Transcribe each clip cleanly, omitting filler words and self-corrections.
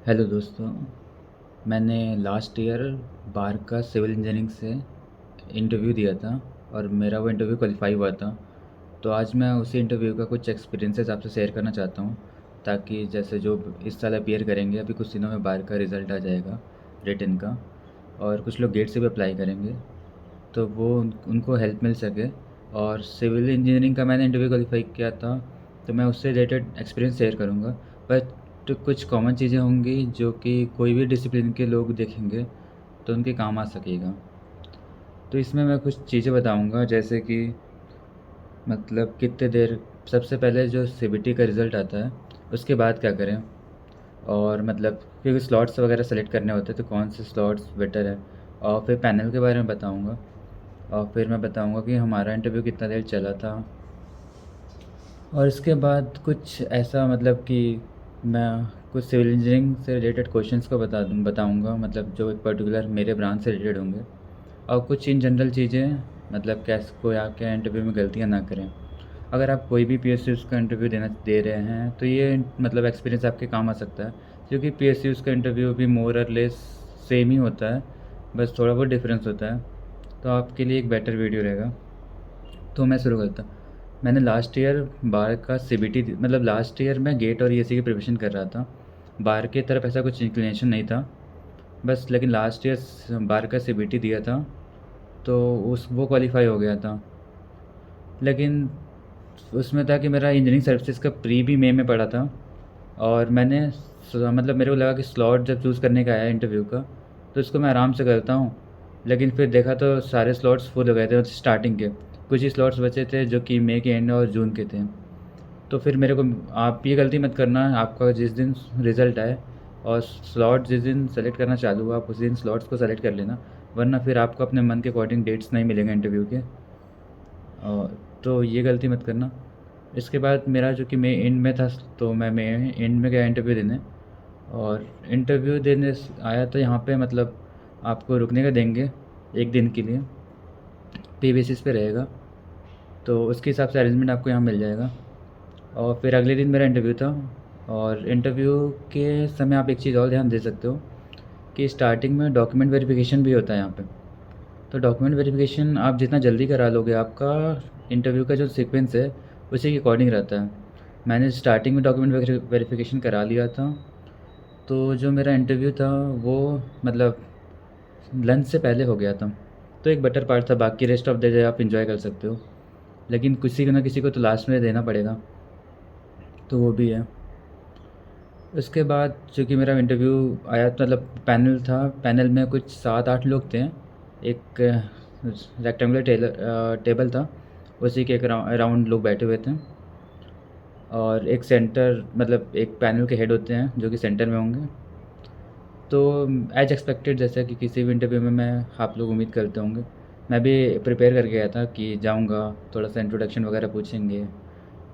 Hello दोस्तों। मैंने last year बार का सिविल इंजीनियरिंग से इंटरव्यू दिया था और मेरा वो इंटरव्यू क्वालिफाई हुआ था। तो आज मैं उसी इंटरव्यू का कुछ एक्सपीरियंसेस आपसे शेयर करना चाहता हूँ, ताकि जैसे जो इस साल अपीयर करेंगे, अभी कुछ दिनों में बार का रिज़ल्ट आ जाएगा रिटन का, और कुछ लोग गेट से भी अप्लाई करेंगे, तो वो उनको हेल्प मिल सके। और सिविल इंजीनियरिंग का मैंने इंटरव्यू क्वालिफाई किया था, तो मैं उससे रिलेटेड एक्सपीरियंस शेयर करूँगा। बट कुछ कॉमन चीज़ें होंगी जो कि कोई भी डिसिप्लिन के लोग देखेंगे तो उनके काम आ सकेगा। तो इसमें मैं कुछ चीज़ें बताऊँगा, जैसे कि मतलब कितने देर, सबसे पहले जो सीबीटी का रिज़ल्ट आता है उसके बाद क्या करें, और मतलब क्योंकि स्लॉट्स वगैरह सेलेक्ट करने होते हैं तो कौन से स्लॉट्स बेटर है। और फिर पैनल के बारे में बताऊँगा, और फिर मैं बताऊँगा कि हमारा इंटरव्यू कितना देर चला था। और इसके बाद कुछ ऐसा मतलब कि मैं कुछ सिविल इंजीनियरिंग से रिलेटेड क्वेश्चंस को बताऊँगा, मतलब जो एक पर्टिकुलर मेरे ब्रांच से रिलेटेड होंगे। और कुछ इन जनरल चीज़ें, मतलब कैसे कोई आके इंटरव्यू में गलतियाँ ना करें। अगर आप कोई भी पीएसयूज़ का इंटरव्यू देना दे रहे हैं तो ये मतलब एक्सपीरियंस आपके काम आ सकता है, क्योंकि पीएसयूज़ का इंटरव्यू भी मोर और लेस सेम ही होता है, बस थोड़ा बहुत डिफरेंस होता है। तो आपके लिए एक बेटर वीडियो रहेगा। तो मैं शुरू करता हूँ। मैंने लास्ट ईयर बार का सीबीटी, मतलब लास्ट ईयर मैं गेट और ईएससी की प्रिपरेशन कर रहा था। बार की तरफ ऐसा कुछ इंक्लिनेशन नहीं था, बस लेकिन लास्ट ईयर बार का सीबीटी दिया था, तो उस वो क्वालिफाई हो गया था। लेकिन उसमें था कि मेरा इंजीनियरिंग सर्विसेज का प्री भी मई में पड़ा था, और मैंने मतलब मेरे को लगा कि स्लॉट जब चूज़ करने का आया इंटरव्यू का, तो इसको मैं आराम से करता हूँ। लेकिन फिर देखा तो सारे स्लॉट्स फुल हो गए थे, स्टार्टिंग के कुछ ही स्लॉट्स बचे थे जो कि मई के एंड और जून के थे। तो फिर मेरे को, आप ये गलती मत करना, आपका जिस दिन रिज़ल्ट आए और स्लॉट जिस दिन सेलेक्ट करना चालू हुआ, आप उसी दिन स्लॉट्स को सेलेक्ट कर लेना, वरना फिर आपको अपने मन के अकॉर्डिंग डेट्स नहीं मिलेंगे इंटरव्यू के। और तो ये गलती मत करना। इसके बाद मेरा जो कि मई एंड में था, तो मैं मई एंड में गया इंटरव्यू देने। और इंटरव्यू देने आया तो यहाँ पे मतलब आपको रुकने का देंगे एक दिन के लिए, पे बेसिस पे रहेगा, तो उसके हिसाब से अरेंजमेंट आपको यहाँ मिल जाएगा। और फिर अगले दिन मेरा इंटरव्यू था। और इंटरव्यू के समय आप एक चीज़ और ध्यान दे सकते हो कि स्टार्टिंग में डॉक्यूमेंट वेरिफिकेशन भी होता है यहाँ पे। तो डॉक्यूमेंट वेरिफिकेशन आप जितना जल्दी करा लोगे, आपका इंटरव्यू का जो सीक्वेंस है उसी के अकॉर्डिंग रहता है। मैंने स्टार्टिंग में डॉक्यूमेंट वेरिफिकेशन करा लिया था, तो जो मेरा इंटरव्यू था वो मतलब लंच से पहले हो गया था। तो एक बेटर पार्ट था, बाकी रेस्ट ऑफ द डे आप इंजॉय कर सकते हो, लेकिन किसी को ना किसी को तो लास्ट में देना पड़ेगा, तो वो भी है। उसके बाद चूँकि मेरा इंटरव्यू आया, तो मतलब पैनल था, पैनल में कुछ 7-8 लोग थे। एक रेक्टेंगुलर टेबल था, उसी के एक अराउंड लोग बैठे हुए थे। और एक सेंटर, मतलब एक पैनल के हेड होते हैं जो कि सेंटर में होंगे। तो एज एक्सपेक्टेड, जैसा कि किसी भी इंटरव्यू में मैं आप लोग उम्मीद करते होंगे, मैं भी प्रिपेयर करके गया था कि जाऊंगा, थोड़ा सा इंट्रोडक्शन वगैरह पूछेंगे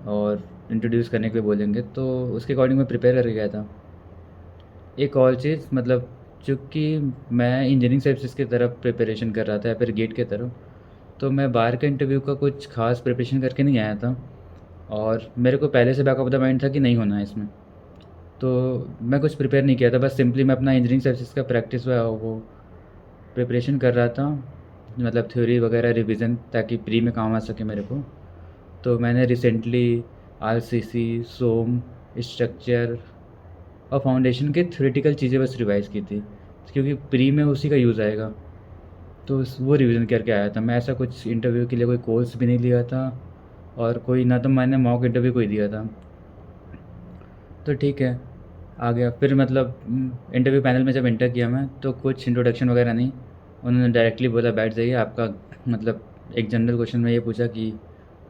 और इंट्रोड्यूस करने के लिए बोलेंगे, तो उसके अकॉर्डिंग मैं प्रिपेयर करके गया था। एक और चीज़, मतलब चूँकि मैं इंजीनियरिंग सर्विसेज की तरफ प्रिपरेशन कर रहा था या फिर गेट की तरफ, तो मैं बाहर के इंटरव्यू का कुछ खास प्रिपरेशन करके नहीं आया था, और मेरे को पहले से बैक ऑफ द माइंड था कि नहीं होना है इसमें। तो मैं कुछ प्रिपेयर नहीं किया था, बस सिंपली मैं अपना इंजीनियरिंग सर्विसेज का प्रैक्टिस हुआ वो प्रिपरेशन कर रहा था, मतलब थ्योरी वगैरह रिवीजन, ताकि प्री में काम आ सके मेरे को। तो मैंने रिसेंटली आरसीसी, सोम, स्ट्रक्चर और फाउंडेशन के थ्योरेटिकल चीज़ें बस रिवाइज़ की थी, क्योंकि प्री में उसी का यूज़ आएगा। तो वो रिवीजन करके आया था मैं। ऐसा कुछ इंटरव्यू के लिए कोई कोर्स भी नहीं लिया था, और कोई ना तो मैंने मॉक इंटरव्यू कोई दिया था। तो ठीक है, आ गया फिर मतलब इंटरव्यू पैनल में जब इंटर किया मैं, तो कुछ इंट्रोडक्शन वगैरह नहीं, उन्होंने डायरेक्टली बोला बैठ जाइए आपका, मतलब एक जनरल क्वेश्चन में ये पूछा कि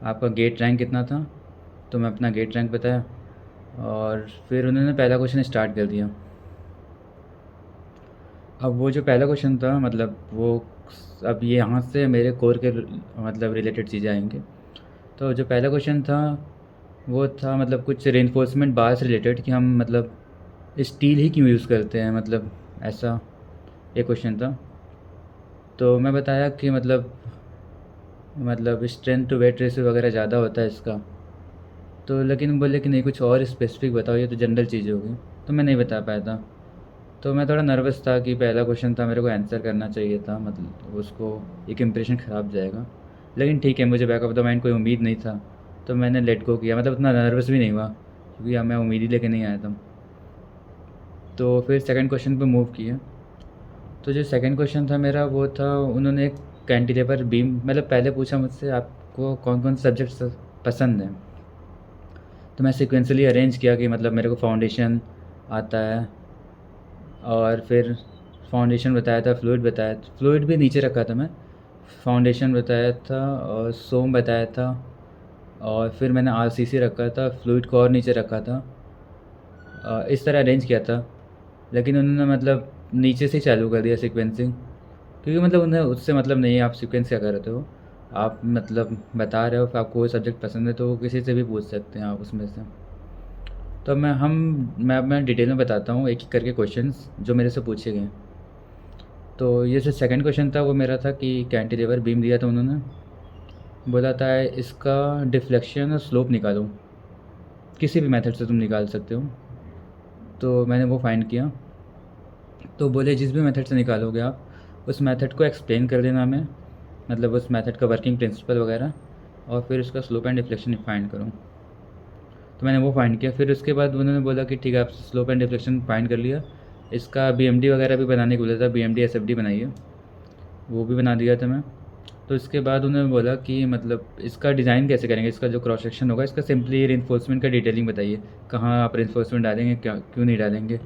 आपका गेट रैंक कितना था, तो मैं अपना गेट रैंक बताया, और फिर उन्होंने पहला क्वेश्चन स्टार्ट कर दिया। अब वो जो पहला क्वेश्चन था, मतलब वो, अब ये यहाँ से मेरे कोर के मतलब रिलेटेड चीज़ें आएंगे। तो जो पहला क्वेश्चन था वो था मतलब कुछ रेनफोर्समेंट बार से रिलेटेड, कि हम मतलब स्टील ही क्यों यूज़ करते हैं, मतलब ऐसा एक क्वेश्चन था। तो मैं बताया कि मतलब स्ट्रेंथ टू वेट रेशियो वगैरह ज़्यादा होता है इसका। तो लेकिन बोले कि नहीं, कुछ और स्पेसिफिक बताओ, ये तो जनरल चीज़ें होगी। तो मैं नहीं बता पाया था। तो मैं थोड़ा नर्वस था कि पहला क्वेश्चन था, मेरे को आंसर करना चाहिए था, मतलब उसको एक इम्प्रेशन ख़राब जाएगा। लेकिन ठीक है, मुझे बैक ऑफ द माइंड कोई उम्मीद नहीं था, तो मैंने लेट गो किया, मतलब उतना नर्वस भी नहीं हुआ क्योंकि मैं उम्मीद ही लेके नहीं आया था। तो फिर सेकंड क्वेश्चन पे मूव किया। तो जो सेकंड क्वेश्चन था मेरा, वो था, उन्होंने एक कैंटिलीवर बीम, मतलब पहले पूछा मुझसे आपको कौन कौन से सब्जेक्ट्स पसंद हैं। तो मैं सिक्वेंसली अरेंज किया कि मतलब मेरे को फाउंडेशन आता है, और फिर फाउंडेशन बताया था, फ्लूइड बताया, फ्लूइड भी नीचे रखा था मैं, फाउंडेशन बताया था और सोम बताया था, और फिर मैंने आरसीसी रखा था, फ्लूइड को और नीचे रखा था। इस तरह अरेंज किया था। लेकिन उन्होंने मतलब नीचे से ही चालू कर दिया सीक्वेंसिंग, क्योंकि मतलब उन्हें उससे मतलब नहीं है आप सीक्वेंस क्या कर रहे हो। आप मतलब बता रहे हो कि आपको कोई सब्जेक्ट पसंद है तो वो किसी से भी पूछ सकते हैं आप उसमें से। तो मैं डिटेल में बताता हूँ एक एक करके क्वेश्चंस जो मेरे से पूछे गए। तो ये जो सेकंड क्वेश्चन था वो मेरा था कि कैंटिलीवर बीम दिया था, उन्होंने बोला था इसका डिफ्लेक्शन और स्लोप निकालो, किसी भी मेथड से तुम निकाल सकते हो। तो मैंने वो फाइंड किया। तो बोले जिस भी मेथड से निकालोगे आप उस मेथड को एक्सप्लेन कर देना हमें, मतलब उस मेथड का वर्किंग प्रिंसिपल वगैरह, और फिर उसका स्लोप एंड डिफ्लेक्शन फाइंड करो। तो मैंने वो फाइंड किया। फिर उसके बाद उन्होंने बोला कि ठीक है, आप स्लोप एंड डिफ्लेक्शन फाइंड कर लिया, इसका बीएमडी वगैरह भी बनाने को बोला था, बीएमडी एसएफडी बनाइए, वो भी बना दिया था मैं। तो इसके बाद उन्होंने बोला कि मतलब इसका डिज़ाइन कैसे करेंगे, इसका जो क्रॉस सेक्शन होगा इसका सिंपली रिइंफोर्समेंट का डिटेलिंग बताइए, कहाँ आप रिइंफोर्समेंट डालेंगे, क्या क्यों नहीं डालेंगे,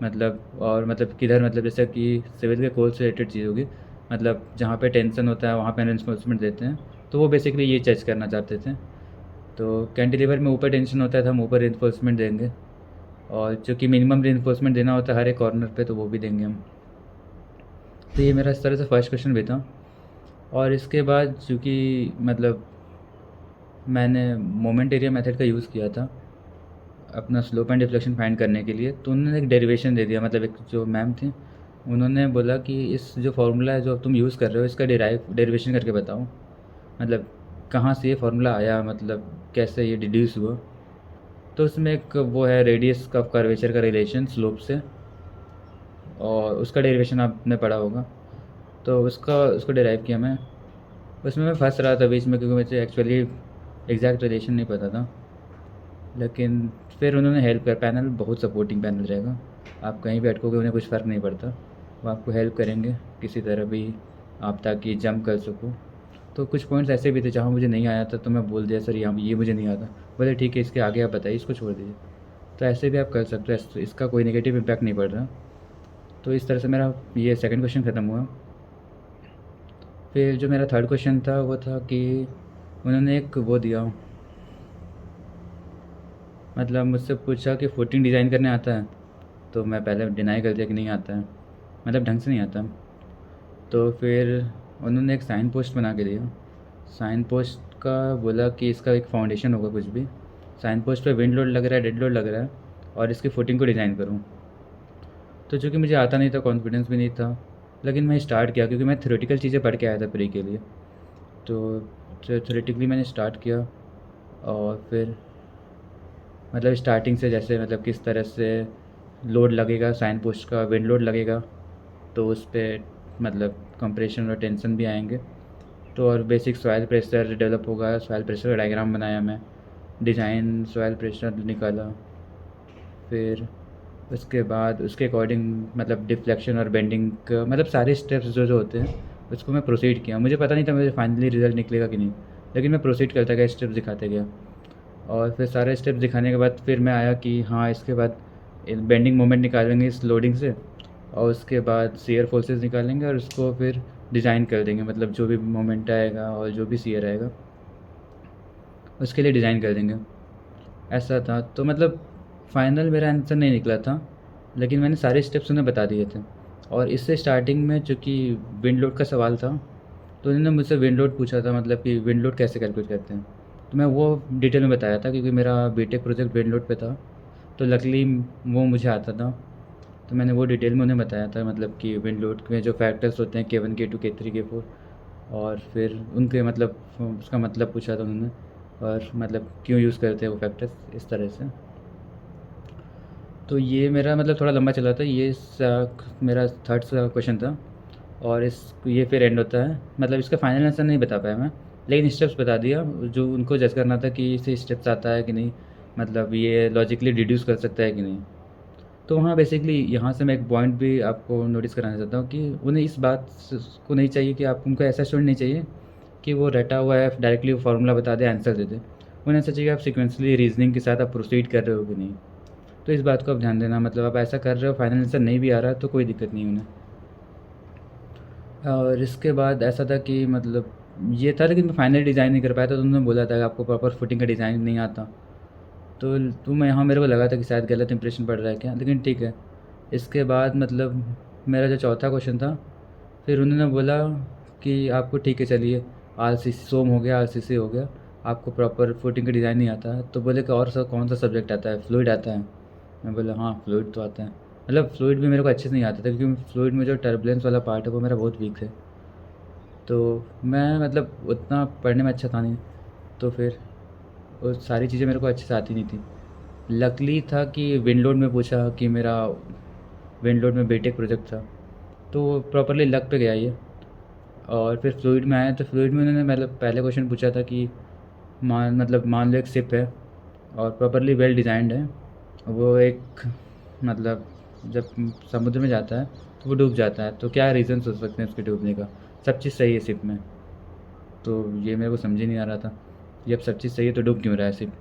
मतलब और मतलब किधर, मतलब जैसे कि सिविल के कोड से रिलेटेड चीज़ होगी, मतलब जहाँ पे टेंशन होता है वहाँ पे रिइंफोर्समेंट देते हैं। तो वो बेसिकली ये चेक करना चाहते थे। तो कैंटिलीवर में ऊपर टेंशन होता है तो हम ऊपर रिइंफोर्समेंट देंगे, और चूँकि मिनिमम रिइंफोर्समेंट देना होता है हर एक कॉर्नर पे, तो वो भी देंगे हम। तो ये मेरा इस तरह से फर्स्ट क्वेश्चन भी था। और इसके बाद चूँकि मतलब मैंने मोमेंट एरिया मेथड का यूज़ किया था अपना स्लोप एंड डिफ्लेक्शन फाइंड करने के लिए, तो उन्होंने एक डेरिवेशन दे दिया, मतलब एक जो मैम थी उन्होंने बोला कि इस जो फार्मूला है जो तुम यूज़ कर रहे हो इसका डेरिवेशन करके बताओ, मतलब कहाँ से ये फार्मूला आया, मतलब कैसे ये डिड्यूस हुआ। तो उसमें एक वो है रेडियस का कर्वेचर का रिलेशन स्लोप से, और उसका डेरिवेशन आपने पढ़ा होगा। तो उसको डिराइव किया मैं। उसमें मैं फंस रहा था बीच में क्योंकि मुझे एक्चुअली एग्जैक्ट रिलेशन नहीं पता था। लेकिन फिर उन्होंने हेल्प कर, पैनल बहुत सपोर्टिंग पैनल रहेगा, आप कहीं भी अटकोगे उन्हें कुछ फ़र्क नहीं पड़ता, वो आपको हेल्प करेंगे किसी तरह भी, आप ताकि जंप कर सको। तो कुछ पॉइंट्स ऐसे भी थे जहाँ मुझे नहीं आया था, तो मैं बोल दिया सर यहाँ ये मुझे नहीं आता, बोले ठीक है इसके आगे आप बताइए, इसको छोड़ दीजिए। तो ऐसे भी आप कर सकते हो, इसका कोई नेगेटिव इम्पैक्ट नहीं पड़ रहा। तो इस तरह से मेरा ये सेकंड क्वेश्चन ख़त्म हुआ। फिर जो मेरा थर्ड क्वेश्चन था वो था कि उन्होंने एक वो दिया, मतलब मुझसे पूछा कि फुटिंग डिज़ाइन करने आता है। तो मैं पहले डिनाई कर दिया कि नहीं आता है, मतलब ढंग से नहीं आता। तो फिर उन्होंने एक साइन पोस्ट बना के दिया। साइन पोस्ट का बोला कि इसका एक फाउंडेशन होगा कुछ भी, साइन पोस्ट पे विंड लोड लग रहा है, डेड लोड लग रहा है, और इसकी फुटिंग को डिज़ाइन करूँ। तो चूँकि मुझे आता नहीं था, कॉन्फिडेंस भी नहीं था, लेकिन मैं स्टार्ट किया क्योंकि मैं थ्योरेटिकल चीज़ें पढ़ के आया था प्री के लिए। तो थ्योरेटिकली मैंने स्टार्ट किया, और फिर मतलब स्टार्टिंग से जैसे मतलब किस तरह से लोड लगेगा, साइन पोस्ट का विंड लोड लगेगा, तो उस पर मतलब कंप्रेशन और टेंशन भी आएंगे। तो और बेसिक सॉइल प्रेशर डेवलप होगा, सॉइल प्रेशर का डायग्राम बनाया मैं, डिज़ाइन सॉइल प्रेशर निकाला। फिर उसके बाद उसके अकॉर्डिंग मतलब डिफ्लेक्शन और बेंडिंग का मतलब सारे स्टेप्स जो जो होते हैं उसको मैं प्रोसीड किया। मुझे पता नहीं था मुझे फाइनली रिज़ल्ट निकलेगा कि नहीं, लेकिन मैं प्रोसीड करता गया, स्टेप्स दिखाते गया। और फिर सारे स्टेप्स दिखाने के बाद फिर मैं आया कि हाँ इसके बाद बेंडिंग मोमेंट निकालेंगे इस लोडिंग से, और उसके बाद शियर फोर्सेस निकालेंगे और उसको फिर डिज़ाइन कर देंगे, मतलब जो भी मोमेंट आएगा और जो भी शियर आएगा उसके लिए डिज़ाइन कर देंगे। ऐसा था। तो मतलब फाइनल मेरा आंसर नहीं निकला था, लेकिन मैंने सारे स्टेप्स उन्हें बता दिए थे। और इससे स्टार्टिंग में चूँकि विंड लोड का सवाल था, तो उन्होंने मुझसे विंड लोड पूछा था, मतलब कि विंड लोड कैसे कैलकुलेट करते हैं। तो मैं वो डिटेल में बताया था क्योंकि मेरा बीटेक प्रोजेक्ट विंड लोड पे था, तो लकीली वो मुझे आता था। तो मैंने वो डिटेल में उन्हें बताया था, मतलब कि विंड लोड में जो फैक्टर्स होते हैं K1 K2 K3 K4, और फिर उनके मतलब उसका मतलब पूछा था उन्होंने, और मतलब क्यों यूज़ करते हैं वो फैक्टर्स, इस तरह से। तो ये मेरा मतलब थोड़ा लंबा चला था, ये मेरा थर्ड क्वेश्चन था। और ये फिर एंड होता है, मतलब इसका फाइनल आंसर नहीं बता पाया मैं, लेकिन स्टेप्स बता दिया जो उनको जज करना था कि इसे स्टेप्स आता है कि नहीं, मतलब ये लॉजिकली डिड्यूस कर सकता है कि नहीं। तो हाँ, बेसिकली यहाँ से मैं एक पॉइंट भी आपको नोटिस कराना चाहता हूँ कि उन्हें इस बात को नहीं चाहिए कि आप उनको ऐसा स्टूडेंट नहीं चाहिए कि वो रटा हुआ है डायरेक्टली वो फार्मूला बता दे, आंसर दे दे। उन्हें ऐसा चाहिए आप सिक्वेंसली रीजनिंग के साथ आप प्रोसीड कर रहे हो कि नहीं। तो इस बात को आप ध्यान देना, मतलब आप ऐसा कर रहे हो, फाइनल आंसर नहीं भी आ रहा तो कोई दिक्कत नहीं उन्हें। और इसके बाद ऐसा था कि मतलब ये था, लेकिन मैं फाइनल डिज़ाइन नहीं कर पाया था, तो उन्होंने बोला था कि आपको प्रॉपर फुटिंग का डिज़ाइन नहीं आता। तो मैं यहाँ मेरे को लगा था कि शायद गलत इंप्रेशन पड़ रहा है क्या, लेकिन ठीक है। इसके बाद मतलब मेरा जो चौथा क्वेश्चन था, फिर उन्होंने बोला कि आपको ठीक है चलिए, आरसीसी सोम हो गया, आरसीसी हो गया, आपको प्रॉपर फुटिंग का डिज़ाइन नहीं आता है। तो बोले कि और कौन सा सब्जेक्ट आता है, फ्लूइड आता है। मैं बोला हाँ फ्लूइड तो आता है, मतलब फ्लूइड भी मेरे को अच्छे से नहीं आता था, क्योंकि फ्लूइड में जो टर्बुलेंस वाला पार्ट है वो मेरा बहुत वीक है। तो मैं मतलब उतना पढ़ने में अच्छा था नहीं, तो फिर वो सारी चीज़ें मेरे को अच्छे से आती नहीं थी। लकली था कि विंड लोड में पूछा कि मेरा विंड लोड में बीटेक प्रोजेक्ट था, तो प्रॉपरली लक पे गया ये। और फिर फ्लूइड में आया, तो फ्लूइड में उन्होंने मतलब पहले क्वेश्चन पूछा था कि मान लो एक शिप है और प्रॉपरली वेल डिज़ाइंड है, वो एक मतलब जब समुद्र में जाता है तो वो डूब जाता है, तो क्या रीज़न्स हो सकते हैं उसके डूबने का। सब चीज़ सही है शिप में, तो ये मेरे को समझ ही नहीं आ रहा था, जब सब चीज़ सही है तो डूब क्यों रहा है शिप।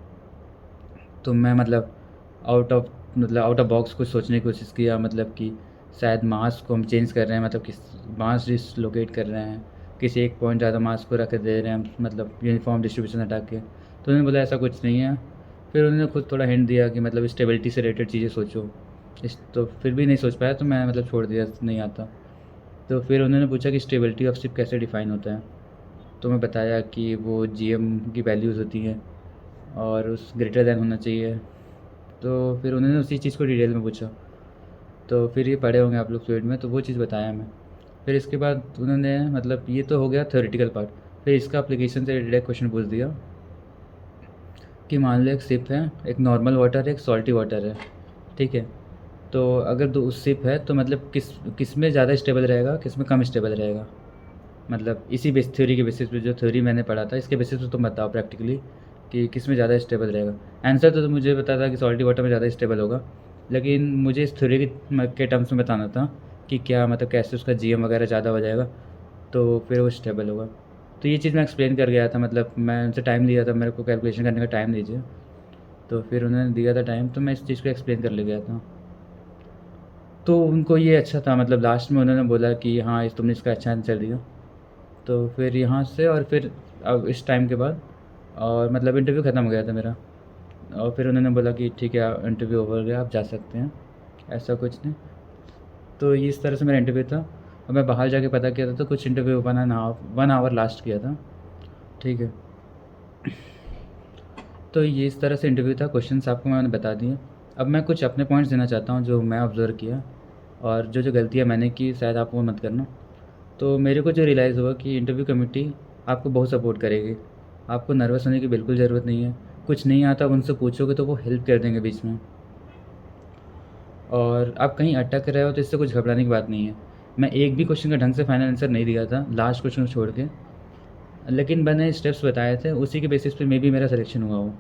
तो मैं मतलब आउट ऑफ बॉक्स कुछ सोचने की कोशिश किया, मतलब कि शायद मास को हम चेंज कर रहे हैं, मतलब किस मास डिसलोकेट कर रहे हैं, किसी एक पॉइंट ज़्यादा मास को रख दे रहे हैं हम, मतलब यूनिफॉर्म डिस्ट्रीब्यूशन हटा के। तो उन्होंने बोला ऐसा कुछ नहीं है। फिर उन्होंने खुद थोड़ा हिंट दिया कि मतलब स्टेबिलिटी से रिलेटेड चीज़ें सोचो। तो फिर भी नहीं सोच पाया, तो मैं मतलब छोड़ दिया, नहीं आता। तो फिर उन्होंने पूछा कि स्टेबिलिटी ऑफ शिप कैसे डिफ़ाइन होता है। तो मैं बताया कि वो जीएम की वैल्यूज़ होती हैं और उस ग्रेटर दैन होना चाहिए। तो फिर उन्होंने उसी चीज़ को डिटेल में पूछा, तो फिर ये पढ़े होंगे आप लोग फ्लूइड में, तो वो चीज़ बताया मैं। फिर इसके बाद उन्होंने मतलब ये तो हो गया थ्योरेटिकल पार्ट। फिर इसका एप्लीकेशन से रिलेटेड क्वेश्चन पूछ दिया कि मान लो एक शिप है, एक नॉर्मल वाटर है, एक सॉल्टी वाटर है, ठीक है। तो अगर दो शिप है तो मतलब किस में ज़्यादा स्टेबल रहेगा, किस में कम स्टेबल रहेगा। मतलब इसी बेस थ्योरी के बेसिस पे, जो थ्योरी मैंने पढ़ा था इसके बेसिस पे तुम बताओ प्रैक्टिकली कि किस में ज़्यादा स्टेबल रहेगा। आंसर तो मुझे पता था कि सॉल्टी वाटर में ज़्यादा स्टेबल होगा, लेकिन मुझे इस थ्योरी के टर्म्स में बताना था कि क्या मतलब कैसे उसका जीएम वगैरह ज़्यादा हो जाएगा तो फिर वो स्टेबल होगा। तो ये चीज़ मैं एक्सप्लेन कर गया था, मतलब मैं उनसे टाइम लिया था, मेरे को कैलकुलेशन करने का टाइम दीजिए। तो फिर उन्होंने दिया था टाइम, तो मैं इस चीज़ को एक्सप्लेन कर ले गया था। तो उनको ये अच्छा था, मतलब लास्ट में उन्होंने बोला कि हाँ तुमने इसका अच्छा आंसर दिया। तो फिर यहाँ से और फिर अब इस टाइम के बाद और मतलब इंटरव्यू ख़त्म हो गया था मेरा, और फिर उन्होंने बोला कि ठीक है इंटरव्यू ओवर गया, आप जा सकते हैं, ऐसा कुछ नहीं। तो ये इस तरह से मेरा इंटरव्यू था। और मैं बाहर जाके पता किया था तो कुछ इंटरव्यू 1 आवर लास्ट किया था, ठीक है। तो ये इस तरह से इंटरव्यू था, क्वेश्चंस आपको मैंने बता दिए। अब मैं कुछ अपने पॉइंट्स देना चाहता हूँ जो मैं ऑब्ज़र्व किया, और जो जो गलतियाँ मैंने की शायद आप वो मत करना। तो मेरे को जो रियलाइज़ हुआ कि इंटरव्यू कमेटी आपको बहुत सपोर्ट करेगी, आपको नर्वस होने की बिल्कुल ज़रूरत नहीं है। कुछ नहीं आता आप उनसे पूछोगे तो वो हेल्प कर देंगे बीच में। और आप कहीं अटक रहे हो तो इससे कुछ घबराने की बात नहीं है। मैं एक भी क्वेश्चन का ढंग से फाइनल आंसर नहीं दिया था लास्ट क्वेश्चन को छोड़ के, लेकिन मैंने स्टेप्स बताए थे, उसी के बेसिस पे मे बी मेरा सिलेक्शन हुआ हो।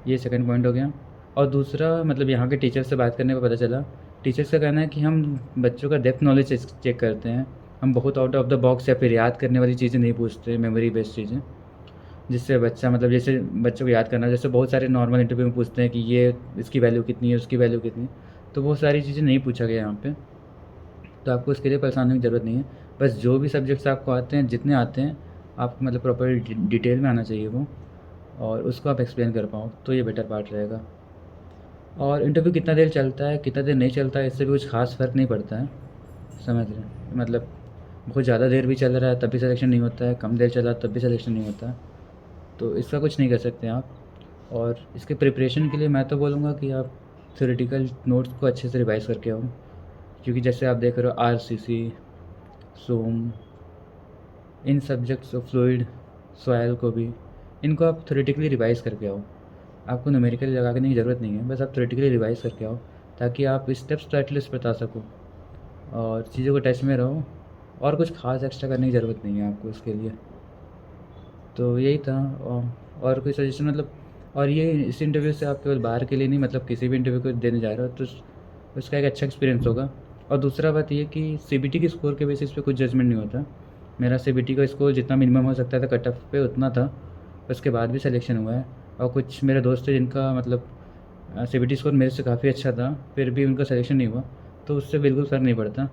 ये सेकंड पॉइंट हो गया। और दूसरा मतलब यहाँ के टीचर से बात करने पर पता चला, टीचर्स का कहना है कि हम बच्चों का डेप्थ नॉलेज चेक करते हैं, हम बहुत आउट ऑफ द बॉक्स या फिर याद करने वाली चीज़ें नहीं पूछते, मेमोरी बेस्ड चीज़ें, जिससे बच्चा मतलब जैसे बच्चों को याद करना, जैसे बहुत सारे नॉर्मल इंटरव्यू में पूछते हैं कि ये इसकी वैल्यू कितनी है, उसकी वैल्यू कितनी है, तो वो सारी चीज़ें नहीं पूछा गया यहाँ पे। तो आपको उसके लिए परेशान होने की ज़रूरत नहीं है। बस जो भी सब्जेक्ट्स आपको आते हैं, जितने आते हैं, आपको मतलब प्रॉपर डिटेल में आना चाहिए वो, और उसको आप एक्सप्लेन कर पाओ, तो ये बेटर पार्ट रहेगा। और इंटरव्यू कितना देर चलता है, कितना देर नहीं चलता है, इससे भी कुछ ख़ास फ़र्क नहीं पड़ता है, समझ रहे हैं। मतलब बहुत ज़्यादा देर भी चल रहा है तब भी सिलेक्शन नहीं होता है, कम देर चला तब भी सिलेक्शन नहीं होता है, तो इसका कुछ नहीं कर सकते आप। और इसके प्रिपरेशन के लिए मैं तो बोलूँगा कि आप थ्योरेटिकल नोट्स को अच्छे से रिवाइज़ करके आओ, क्योंकि जैसे आप देख रहे हो आरसीसी, सोम, इन सब्जेक्ट्स फ्लूइड, सॉयल को भी, इनको आप थ्योरेटिकली रिवाइज़ करके आओ। आपको न्यूमेरिकली लगा करने की ज़रूरत नहीं है, बस आप थ्योरेटिकली रिवाइज़ करके आओ, ताकि आप स्टेप्स तो एटलीस्ट बता सको और चीज़ों को टच में रहो। और कुछ ख़ास एक्स्ट्रा करने की ज़रूरत नहीं है आपको इसके लिए। तो यही था। और कोई सजेशन मतलब, और ये इस इंटरव्यू से आप केवल बाहर के लिए नहीं, मतलब किसी भी इंटरव्यू को देने जा रहे हो तो उसका एक अच्छा एक्सपीरियंस होगा। और दूसरा बात ये कि सीबीटी के स्कोर के बेसिस पे कुछ जजमेंट नहीं होता। मेरा सीबीटी का स्कोर जितना मिनिमम हो सकता था कट ऑफ पे उतना था, उसके बाद भी सिलेक्शन हुआ है। और कुछ मेरे दोस्त थे जिनका मतलब सीबीटी स्कोर मेरे से काफ़ी अच्छा था, फिर भी उनका सिलेक्शन नहीं हुआ। तो उससे बिल्कुल फ़र्क नहीं पड़ता।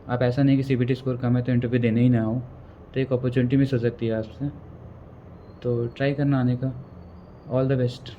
आप ऐसा नहीं कि सीबीटी स्कोर कम है तो इंटरव्यू देने ही ना हो, तो एक अपॉर्चुनिटी मिस हो सकती है आपसे। तो ट्राई करना आने का। All the best.